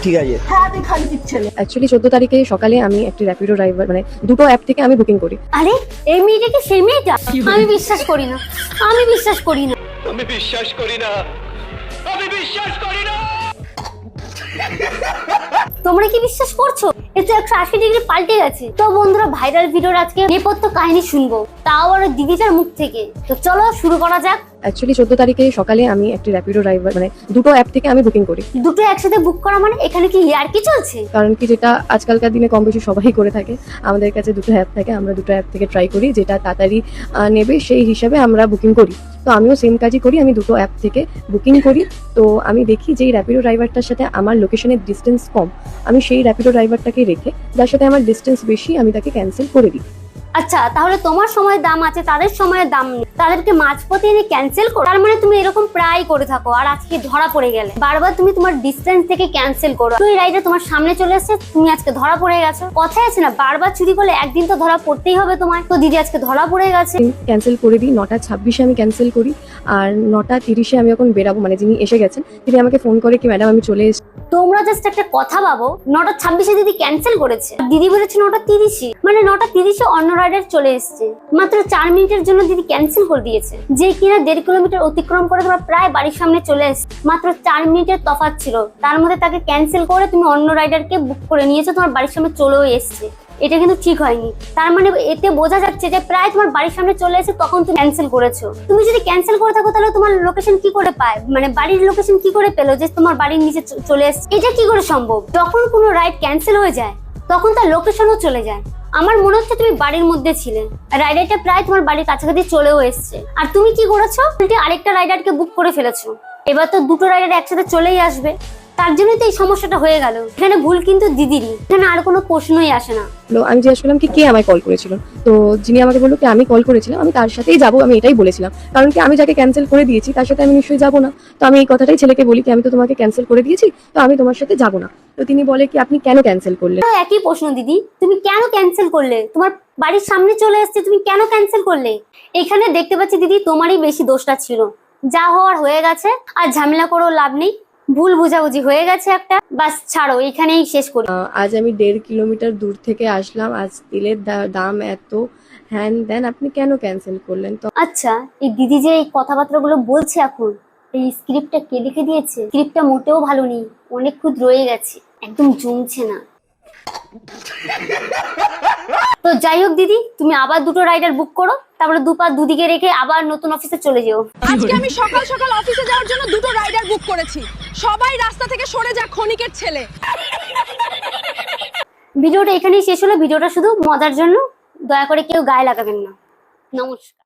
ঠিক আছে। হ্যাঁ তুই খালি ছেলে। অ্যাকচুয়ালি 14 তারিখে সকালে আমি একটি র্যাপিডো ড্রাইভার মানে দুটো অ্যাপ থেকে আমি বুকিং করি। আরে এই মেয়েটা কি সেই মেয়েটা? আমি বিশ্বাস করি না, আমি বিশ্বাস করি না, আমি বিশ্বাস করি না, আমি বিশ্বাস করি না। তোমরা কি বিশ্বাস করছো? এ তো 180 ডিগ্রি পাল্টে গেছে। তো বন্ধুরা, ভাইরাল ভিডিওর আজকে নেপথ্য কাহিনী শুনবো, তাও আবার দিদিটার মুখ থেকে। তো চলো শুরু করা যাক। অ্যাকচুয়ালি 14 তারিখে সকালে আমি একটি র্যাপিডো ড্রাইভার মানে দুটো অ্যাপ থেকে আমি বুকিং করি। দুটো একসাথে বুক করা মানে এখানে কি ইয়ার্কি চলছে? কারণ কি, যেটা আজকালকার দিনে কম বেশি সবাই করে থাকে, আমাদের কাছে দুটো অ্যাপ থাকে, আমরা দুটো অ্যাপ থেকে ট্রাই করি যেটা তাড়াতাড়ি নেবে সেই হিসাবে আমরা বুকিং করি। তো আমিও সেম কাজই করি, আমি দুটো অ্যাপ থেকে বুকিং করি। তো আমি দেখি যে এই র্যাপিডো ড্রাইভারটার সাথে আমার লোকেশনের ডিস্টেন্স কম, আমি সেই র্যাপিডো ড্রাইভারটাকে রেখে যার সাথে আমার ডিস্টেন্স বেশি আমি তাকে ক্যান্সেল করে দিই। আচ্ছা, তাহলে তোমার সময়ের দাম আছে, তাদের সময়ের দাম নেই, তাদেরকে মাঝপথে এনে ক্যান্সেল করো। তার মানে তুমি এরকম প্রায় করে থাকো, আর আজকে ধরা পড়ে গেলে। বারবার তুমি তোমার ডিস্টেন্স থেকে ক্যান্সেল করো। তুই রাইডার তোমার সামনে চলে এসেছে, তুমি আজকে ধরা পড়ে গেছো। কথাই আছে না, বারবার চুরি করলে একদিন তো ধরা পড়তেই হবে তোমার। তো দিদি আজকে ধরা পড়ে গেছে। ক্যান্সেল করে দিই, 9:26 আমি ক্যান্সেল করি। আর 9:30 আমি যখন বেরাবো, মানে যিনি এসে গেছেন তিনি আমাকে ফোন করে কি ম্যাডাম আমি চলে এসেছি। তোমরা জাস্ট একটা কথা ভাবো, 9:26 দিদি ক্যান্সেল করেছে, দিদি বলেছে 9:30, মানে 9:30 অন্য রাইডার চলে এসেছে। মাত্র 4 মিনিটের জন্য দিদি ক্যান্সেল করে দিয়েছে, যে কিনা 1.5 কিলোমিটার অতিক্রম করে তোমার প্রায় বাড়ির সামনে চলে এসেছে। মাত্র 4 মিনিটের তফাৎ ছিল, তার মধ্যে তাকে ক্যান্সেল করে তুমি অন্য রাইডারকে বুক করে নিয়েছো, তোমার বাড়ির সামনে চলেও এসেছে। এটা কিন্তু ঠিক হয়নি। তার মানে এতে বোঝা যাচ্ছে যে প্রায় তোমার বাড়ির সামনে চলে এসে তখন তুমি ক্যান্সেল করেছো। তুমি যদি ক্যান্সেল করে থাকো তাহলে তোমার লোকেশন কি করে পায়, মানে বাড়ির লোকেশন কি করে পেলো যে তোমার বাড়ির নিচে চলে এসেছে? এটা কি করে সম্ভব? যখন কোনো রাইড ক্যান্সেল হয়ে যায় তখন তার লোকেশনও চলে যায়। আমার মনে হচ্ছে তুমি বাড়ির মধ্যে ছিলে, রাইডারটা প্রায় তোমার বাড়ির কাছাকাছি চলেও এসছে, আর তুমি কি করেছো? তুমি আরেকটা রাইডারকে বুক করে ফেলেছো। এবার তো দুটো রাইডার একসাথে চলেই আসবে, তার জন্যই তো এই সমস্যাটা হয়ে গেল। এখানে ভুল কিন্তু দিদিরই, এখানে আর কোনো প্রশ্নই আসে না। আমি জিজ্ঞেস করলাম কি কে আমায় কল করেছিল, তো যিনি আমাকে বললো কি আমি কল করেছিলাম, আমি তার সাথেই যাবো, আমি এটাই বলেছিলাম। কারণ কি, আমি যাকে ক্যান্সেল করে দিয়েছি তার সাথে আমি নিশ্চয়ই যাবো না। তো আমি এই কথাটাই ছেলেকে বলি কি আমি তো তোমাকে ক্যান্সেল করে দিয়েছি, তো আমি তোমার সাথে যাবো না। তো তিনি বলে কি আপনি কেন ক্যান্সেল করলেন? একই প্রশ্ন দিদি, তুমি কেন ক্যান্সেল করলে? তোমার বাড়ির সামনে চলে এসেছে, তুমি কেন ক্যান্সেল করলে? এখানে দেখতে পাচ্ছি দিদি তোমারই বেশি দোষটা ছিল। যা হওয়ার হয়ে গেছে, আর ঝামেলা করেও লাভ নেই, ভুল বুঝাবুঝি হয়ে গেছে একটা, বাস ছাড়ো, এখানেই শেষ করি। আজ আমি 1.5 কিলোমিটার দূর থেকে আসলাম, আজ তেলের দাম এত, হ্যান দেন, আপনি কেন ক্যান্সেল করলেন? তো আচ্ছা, এই দিদি যে এই কথাবার্তাগুলো বলছে এখন, এই স্ক্রিপ্টটা কে লিখে দিয়েছে? স্ক্রিপ্টটা মোটেও ভালো নেই, অনেক খুদ রয়ে গেছে, একদম জমছে না। তো যাই হোক দিদি, তুমি আবার দুটো রাইডার বুক করো, তারপরে দুপা দুদিকে রেখে আবার নতুন অফিসে চলে যেও। আজকে আমি সকাল সকাল অফিসে যাওয়ার জন্য দুটো রাইডার বুক করেছি। সবাই রাস্তা থেকে সরে যা, ক্ষণিকের ছেলে। ভিডিওটা এখানেই শেষ হলো। ভিডিওটা শুধু মজার জন্য, দয়া করে কেউ গায়ে লাগাবেন না। নমস্কার।